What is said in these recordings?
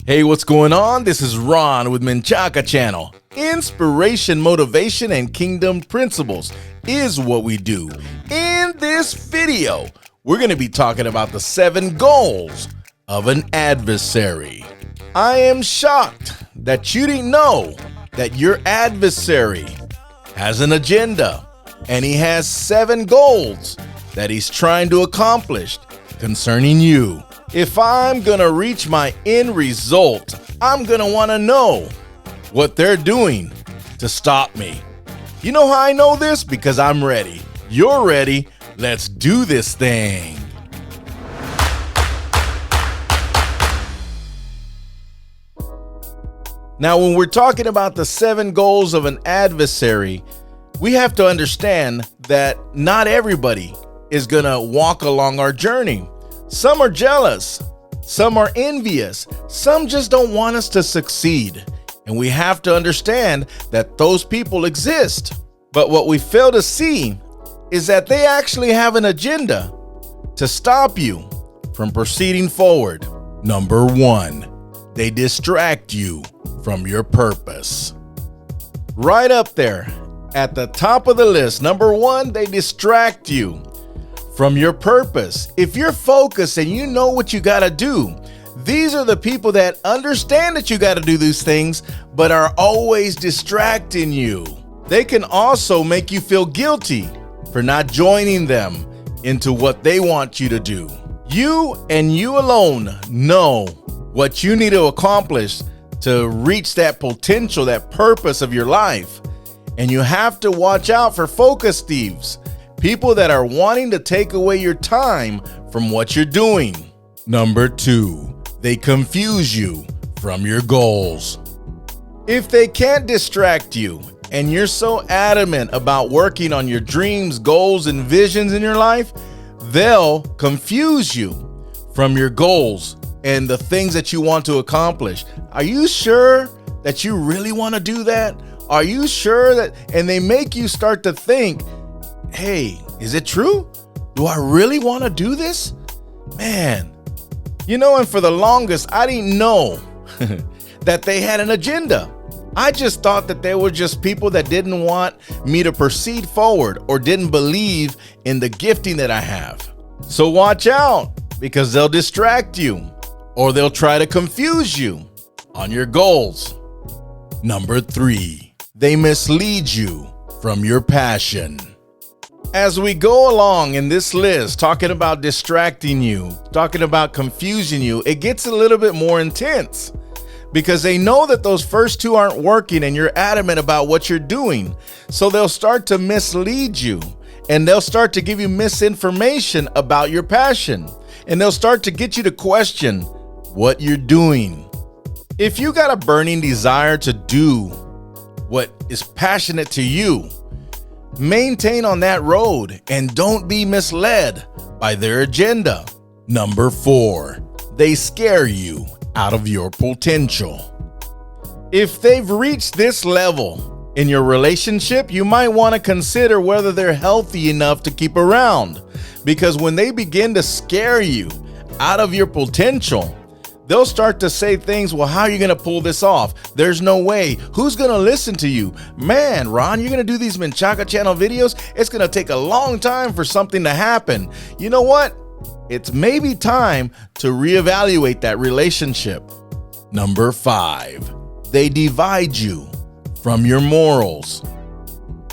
Hey, what's going on? This is Ron with MenchacaChannel. Inspiration, motivation, and kingdom principles is what we do. In this video, we're going to be talking about the 7 goals of an adversary. I am shocked that you didn't know that your adversary has an agenda and he has 7 goals that he's trying to accomplish concerning you. If I'm gonna reach my end result, I'm gonna wanna know what they're doing to stop me. You know how I know this? Because I'm ready. You're ready. Let's do this thing. Now, when we're talking about the 7 goals of an adversary, we have to understand that not everybody is gonna walk along our journey. Some are jealous, some are envious, some just don't want us to succeed. And we have to understand that those people exist. But what we fail to see is that they actually have an agenda to stop you from proceeding forward. Number 1, they distract you from your purpose. Right up there at the top of the list, number 1, they distract you from your purpose. If you're focused and you know what you gotta do, these are the people that understand that you gotta do these things, but are always distracting you. They can also make you feel guilty for not joining them into what they want you to do. You and you alone know what you need to accomplish to reach that potential, that purpose of your life. And you have to watch out for focus thieves. People that are wanting to take away your time from what you're doing. Number 2, they confuse you from your goals. If they can't distract you and you're so adamant about working on your dreams, goals, and visions in your life, they'll confuse you from your goals and the things that you want to accomplish. Are you sure that you really want to do that? Are you sure that, and they make you start to think, hey, is it true? Do I really want to do this? Man, you know, and for the longest, I didn't know that they had an agenda. I just thought that they were just people that didn't want me to proceed forward or didn't believe in the gifting that I have. So watch out, because they'll distract you or they'll try to confuse you on your goals. Number 3, they mislead you from your passion. As we go along in this list, talking about distracting you, talking about confusing you, it gets a little bit more intense because they know that those first 2 aren't working and you're adamant about what you're doing. So they'll start to mislead you and they'll start to give you misinformation about your passion. And they'll start to get you to question what you're doing. If you got a burning desire to do what is passionate to you, maintain on that road and don't be misled by their agenda. Number 4, they scare you out of your potential. If they've reached this level in your relationship, you might want to consider whether they're healthy enough to keep around. Because when they begin to scare you out of your potential, they'll start to say things, well, how are you going to pull this off? There's no way. Who's going to listen to you? Man, Ron, you're going to do these MenchacaChannel videos? It's going to take a long time for something to happen. You know what? It's maybe time to reevaluate that relationship. Number 5, they divide you from your morals.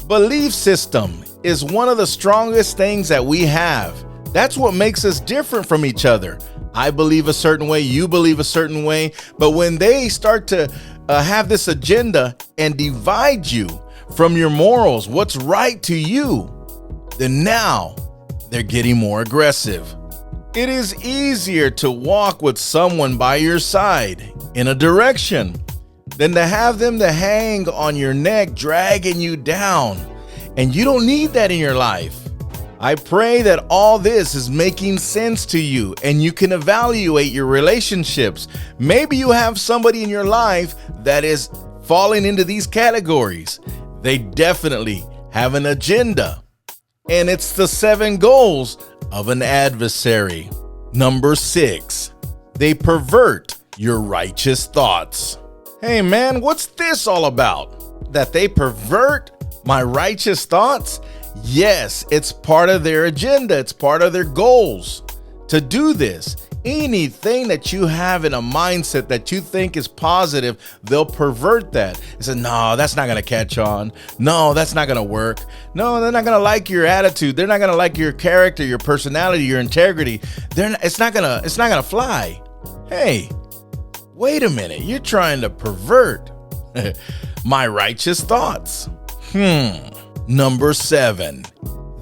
Belief system is one of the strongest things that we have. That's what makes us different from each other. I believe a certain way, you believe a certain way, but when they start to have this agenda and divide you from your morals, what's right to you, then now they're getting more aggressive. It is easier to walk with someone by your side in a direction than to have them to hang on your neck, dragging you down. And you don't need that in your life. I pray that all this is making sense to you and you can evaluate your relationships. Maybe you have somebody in your life that is falling into these categories. They definitely have an agenda, and it's the 7 goals of an adversary. Number 6, they pervert your righteous thoughts. Hey man, what's this all about? That they pervert my righteous thoughts? Yes, it's part of their agenda. It's part of their goals to do this. Anything that you have in a mindset that you think is positive, they'll pervert that. They say, no, that's not going to catch on. No, that's not going to work. No, they're not going to like your attitude. They're not going to like your character, your personality, your integrity. It's not going to fly. Hey, wait a minute. You're trying to pervert my righteous thoughts. Number 7,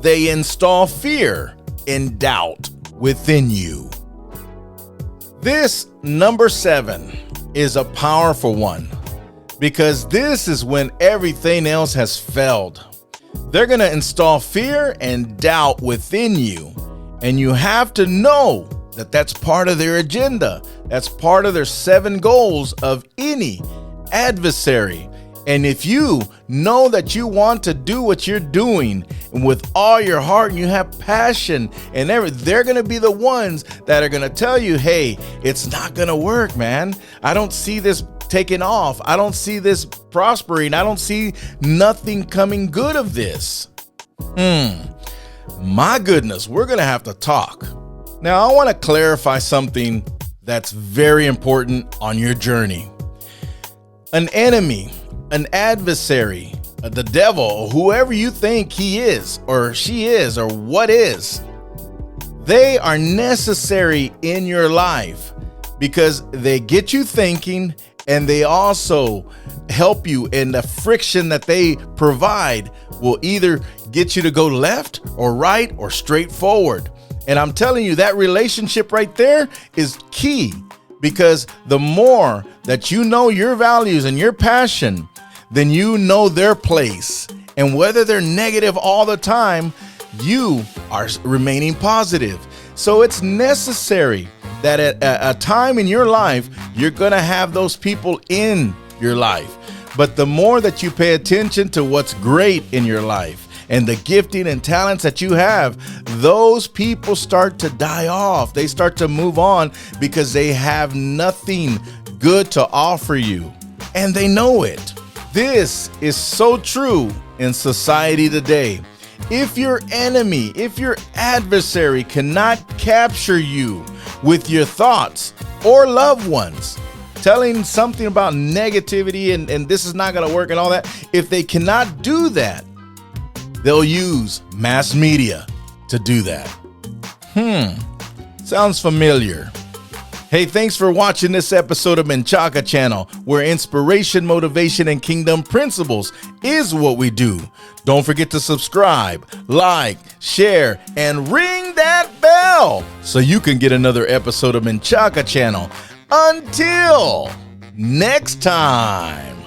they install fear and doubt within you. This number 7 is a powerful one because this is when everything else has failed. They're going to install fear and doubt within you, and you have to know that that's part of their agenda. That's part of their 7 goals of any adversary. And if you know that you want to do what you're doing and with all your heart and you have passion and everything, they're going to be the ones that are going to tell you, hey, it's not going to work, man. I don't see this taking off. I don't see this prospering. I don't see nothing coming good of this. My goodness, we're going to have to talk. Now, I want to clarify something that's very important on your journey. An enemy, an adversary, the devil, or whoever you think he is or she is or what is, they are necessary in your life because they get you thinking and they also help you, and the friction that they provide will either get you to go left or right or straight forward. And I'm telling you, that relationship right there is key, because the more that you know your values and your passion, then you know their place. And whether they're negative all the time, you are remaining positive. So it's necessary that at a time in your life, you're going to have those people in your life. But the more that you pay attention to what's great in your life and the gifting and talents that you have, those people start to die off. They start to move on because they have nothing good to offer you. And they know it. This is so true in society today. If your enemy, if your adversary cannot capture you with your thoughts or loved ones, telling something about negativity and this is not going to work and all that, if they cannot do that, they'll use mass media to do that. Sounds familiar. Hey, thanks for watching this episode of MenchacaChannel, where inspiration, motivation, and kingdom principles is what we do. Don't forget to subscribe, like, share, and ring that bell so you can get another episode of MenchacaChannel. Until next time.